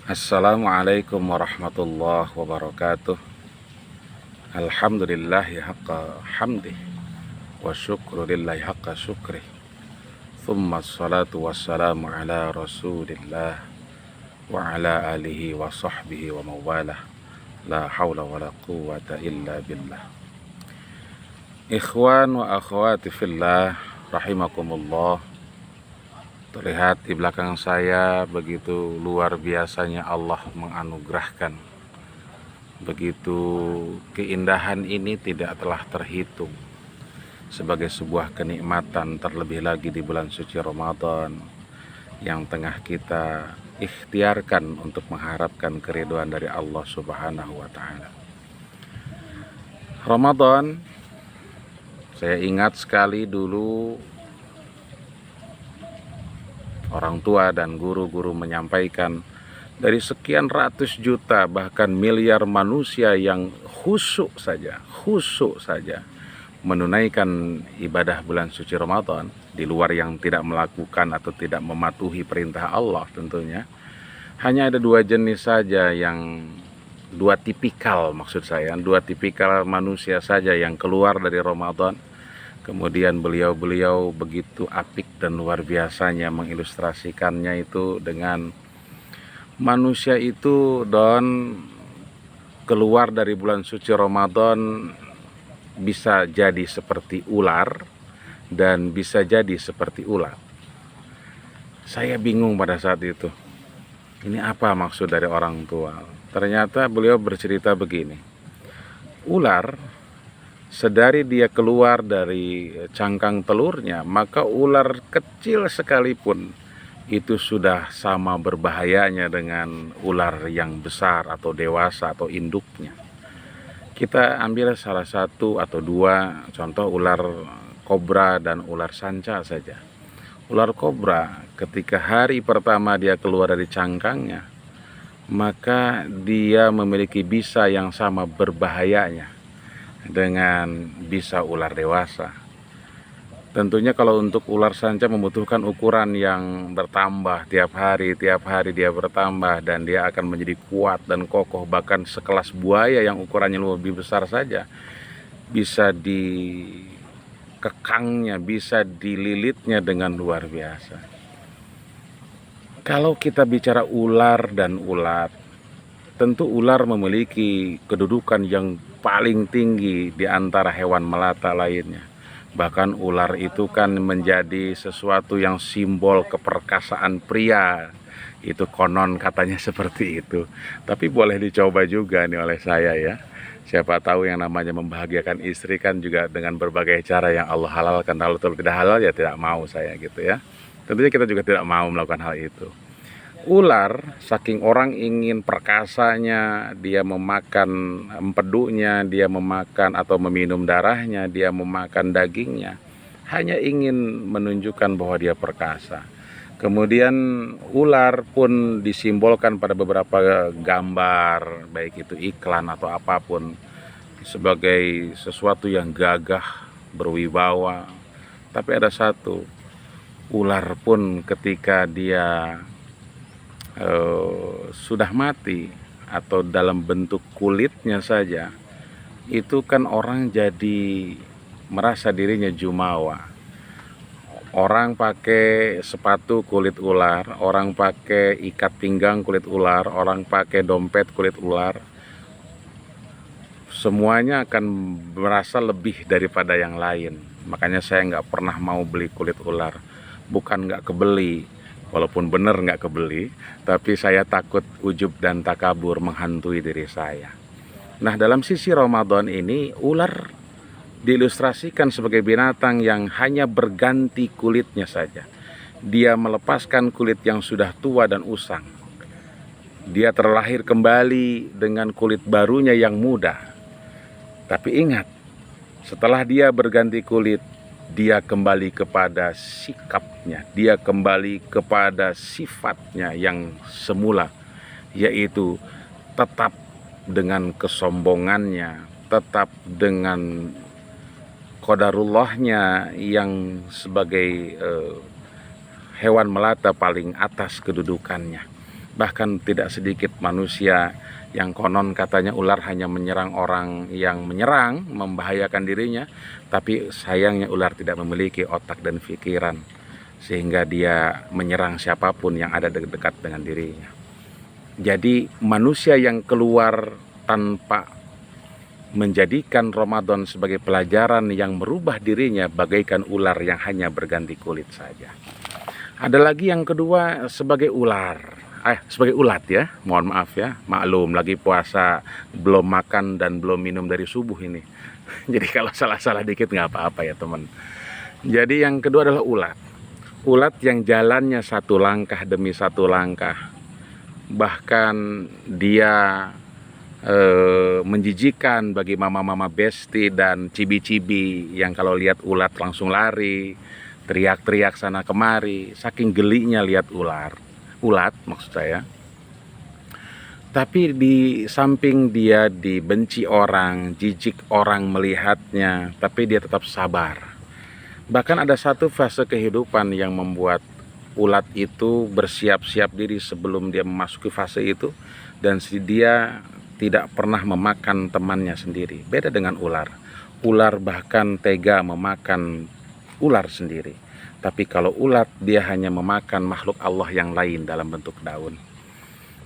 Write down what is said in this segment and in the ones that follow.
Assalamualaikum warahmatullahi wabarakatuh. Alhamdulillahi haqqa hamdih wa syukru lillahi haqqa syukrih. Thumma salatu wassalamu ala rasulillah wa ala alihi wa sahbihi wa mawalah. La hawla wa la quwata illa billah. Ikhwan wa akhwati fillah rahimakumullah. Terlihat di belakang saya begitu luar biasanya Allah menganugerahkan. Begitu keindahan ini tidak telah terhitung sebagai sebuah kenikmatan, terlebih lagi di bulan suci Ramadan yang tengah kita ikhtiarkan untuk mengharapkan keridhaan dari Allah Subhanahu wa taala. Ramadan, saya ingat sekali dulu orang tua dan guru-guru menyampaikan, dari sekian ratus juta bahkan miliar manusia yang khusyuk saja menunaikan ibadah bulan suci Ramadan, di luar yang tidak melakukan atau tidak mematuhi perintah Allah tentunya, hanya ada dua jenis saja, yang dua tipikal manusia saja yang keluar dari Ramadan. Kemudian beliau begitu apik dan luar biasanya mengilustrasikannya itu dengan manusia itu keluar dari bulan suci Ramadan bisa jadi seperti ular dan bisa jadi seperti ulat. Saya bingung pada saat itu. Ini apa maksud dari orang tua? Ternyata beliau bercerita begini. Ular, sedari dia keluar dari cangkang telurnya, maka ular kecil sekalipun itu sudah sama berbahayanya dengan ular yang besar atau dewasa atau induknya. Kita ambil salah satu atau dua contoh, ular kobra dan ular sanca saja. Ular kobra ketika hari pertama dia keluar dari cangkangnya, maka dia memiliki bisa yang sama berbahayanya dengan bisa ular dewasa. Tentunya kalau untuk ular sanca membutuhkan ukuran yang bertambah tiap hari dia bertambah, dan dia akan menjadi kuat dan kokoh, bahkan sekelas buaya yang ukurannya lebih besar saja bisa dikekangnya, bisa dililitnya dengan luar biasa. Kalau kita bicara ular dan ulat, tentu ular memiliki kedudukan yang paling tinggi di antara hewan melata lainnya. Bahkan ular itu kan menjadi sesuatu yang simbol keperkasaan pria. Itu konon katanya seperti itu. Tapi boleh dicoba juga nih oleh saya ya. Siapa tahu yang namanya membahagiakan istri kan juga dengan berbagai cara yang Allah halalkan. Kalau tidak halal ya tidak mau saya gitu ya. Tentunya kita juga tidak mau melakukan hal itu. Ular, saking orang ingin perkasanya, dia memakan empedunya, dia memakan atau meminum darahnya, dia memakan dagingnya, hanya ingin menunjukkan bahwa dia perkasa. Kemudian ular pun disimbolkan pada beberapa gambar, baik itu iklan atau apapun, sebagai sesuatu yang gagah, berwibawa. Tapi ada satu, ular pun ketika dia sudah mati atau dalam bentuk kulitnya saja, itu kan orang jadi merasa dirinya jumawa. Orang pakai sepatu kulit ular, orang pakai ikat pinggang kulit ular, orang pakai dompet kulit ular, semuanya akan merasa lebih daripada yang lain. Makanya saya nggak pernah mau beli kulit ular. Bukan nggak kebeli, walaupun benar nggak kebeli, tapi saya takut ujub dan takabur menghantui diri saya. Nah, dalam sisi Ramadan ini, ular diilustrasikan sebagai binatang yang hanya berganti kulitnya saja. Dia melepaskan kulit yang sudah tua dan usang. Dia terlahir kembali dengan kulit barunya yang muda. Tapi ingat, setelah dia berganti kulit, dia kembali kepada sikapnya, dia kembali kepada sifatnya yang semula, yaitu tetap dengan kesombongannya, tetap dengan qadarullahnya yang sebagai hewan melata paling atas kedudukannya. Bahkan tidak sedikit manusia yang konon katanya ular hanya menyerang orang yang menyerang, membahayakan dirinya, tapi sayangnya ular tidak memiliki otak dan pikiran, sehingga dia menyerang siapapun yang ada dekat dengan dirinya. Jadi manusia yang keluar tanpa menjadikan Ramadan sebagai pelajaran yang merubah dirinya bagaikan ular yang hanya berganti kulit saja. Ada lagi yang kedua sebagai sebagai ulat ya, mohon maaf ya, maklum lagi puasa, belum makan dan belum minum dari subuh ini. Jadi kalau salah-salah dikit nggak apa-apa ya teman. Jadi yang kedua adalah ulat yang jalannya satu langkah demi satu langkah, bahkan dia menjijikan bagi mama-mama besti dan cibi-cibi yang kalau lihat ulat langsung lari, teriak-teriak sana kemari, saking gelinya lihat ulat maksud saya. Tapi di samping dia dibenci orang, jijik orang melihatnya, tapi dia tetap sabar. Bahkan ada satu fase kehidupan yang membuat ulat itu bersiap-siap diri sebelum dia memasuki fase itu, dan dia tidak pernah memakan temannya sendiri. Beda dengan ular. Ular bahkan tega memakan ular sendiri. Tapi kalau ulat, dia hanya memakan makhluk Allah yang lain dalam bentuk daun.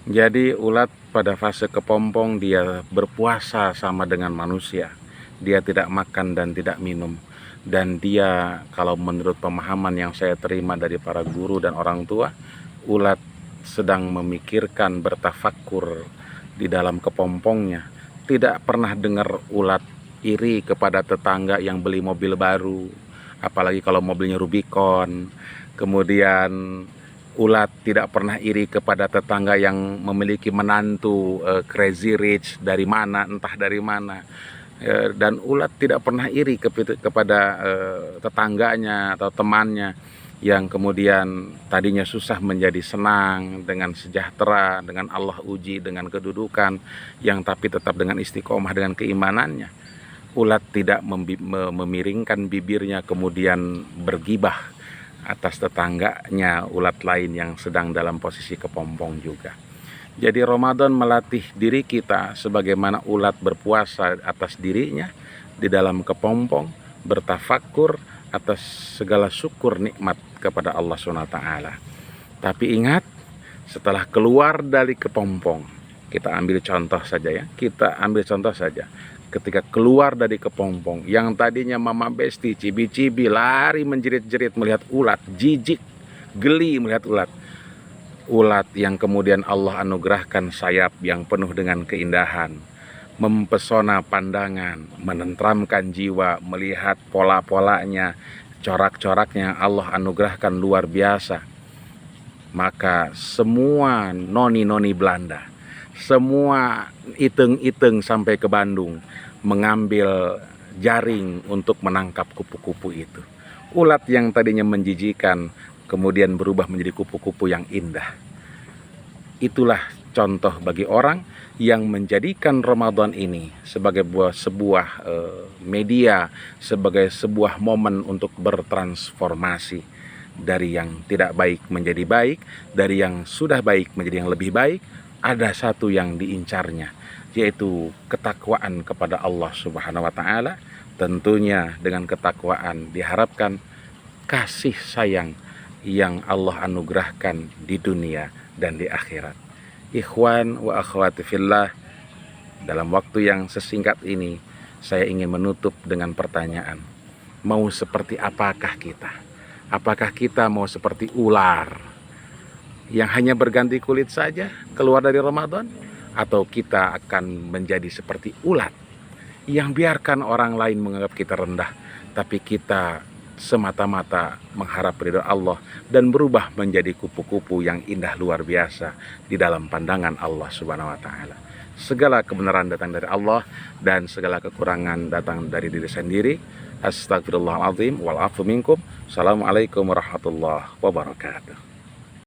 Jadi ulat pada fase kepompong dia berpuasa sama dengan manusia. Dia tidak makan dan tidak minum. Dan dia, kalau menurut pemahaman yang saya terima dari para guru dan orang tua, ulat sedang memikirkan, bertafakur di dalam kepompongnya. Tidak pernah dengar ulat iri kepada tetangga yang beli mobil baru, apalagi kalau mobilnya Rubicon. Kemudian ulat tidak pernah iri kepada tetangga yang memiliki menantu Crazy Rich dari mana, entah dari mana. Dan ulat tidak pernah iri kepada tetangganya atau temannya yang kemudian tadinya susah menjadi senang, dengan sejahtera, dengan Allah uji, dengan kedudukan, yang tapi tetap dengan istiqomah dengan keimanannya. Ulat tidak memiringkan bibirnya kemudian bergibah atas tetangganya ulat lain yang sedang dalam posisi kepompong juga. Jadi Ramadan melatih diri kita sebagaimana ulat berpuasa atas dirinya di dalam kepompong, bertafakur atas segala syukur nikmat kepada Allah SWT. Tapi ingat, setelah keluar dari kepompong, kita ambil contoh saja ya, ketika keluar dari kepompong, yang tadinya mama besti, cibi-cibi, lari menjerit-jerit melihat ulat, jijik, geli melihat ulat yang kemudian Allah anugerahkan sayap yang penuh dengan keindahan, mempesona pandangan, menenteramkan jiwa, melihat pola-polanya, corak-coraknya Allah anugerahkan luar biasa. Maka semua noni-noni Belanda, semua iteng-iteng sampai ke Bandung mengambil jaring untuk menangkap kupu-kupu itu. Ulat yang tadinya menjijikan kemudian berubah menjadi kupu-kupu yang indah. Itulah contoh bagi orang yang menjadikan Ramadan ini sebagai sebuah media, sebagai sebuah momen untuk bertransformasi dari yang tidak baik menjadi baik, dari yang sudah baik menjadi yang lebih baik. Ada satu yang diincarnya, yaitu ketakwaan kepada Allah Subhanahu wa Ta'ala. Tentunya dengan ketakwaan diharapkan kasih sayang yang Allah anugerahkan di dunia dan di akhirat. Ikhwan wa akhwati fillah, dalam waktu yang sesingkat ini saya ingin menutup dengan pertanyaan. Mau seperti apakah kita? Apakah kita mau seperti ular yang hanya berganti kulit saja keluar dari Ramadan? Atau kita akan menjadi seperti ulat yang biarkan orang lain menganggap kita rendah, tapi kita semata-mata mengharap ridho Allah dan berubah menjadi kupu-kupu yang indah luar biasa di dalam pandangan Allah Subhanahu wa Ta'ala. Segala kebenaran datang dari Allah dan segala kekurangan datang dari diri sendiri. Astagfirullahaladzim wal afu minkum. Assalamualaikum warahmatullahi wabarakatuh.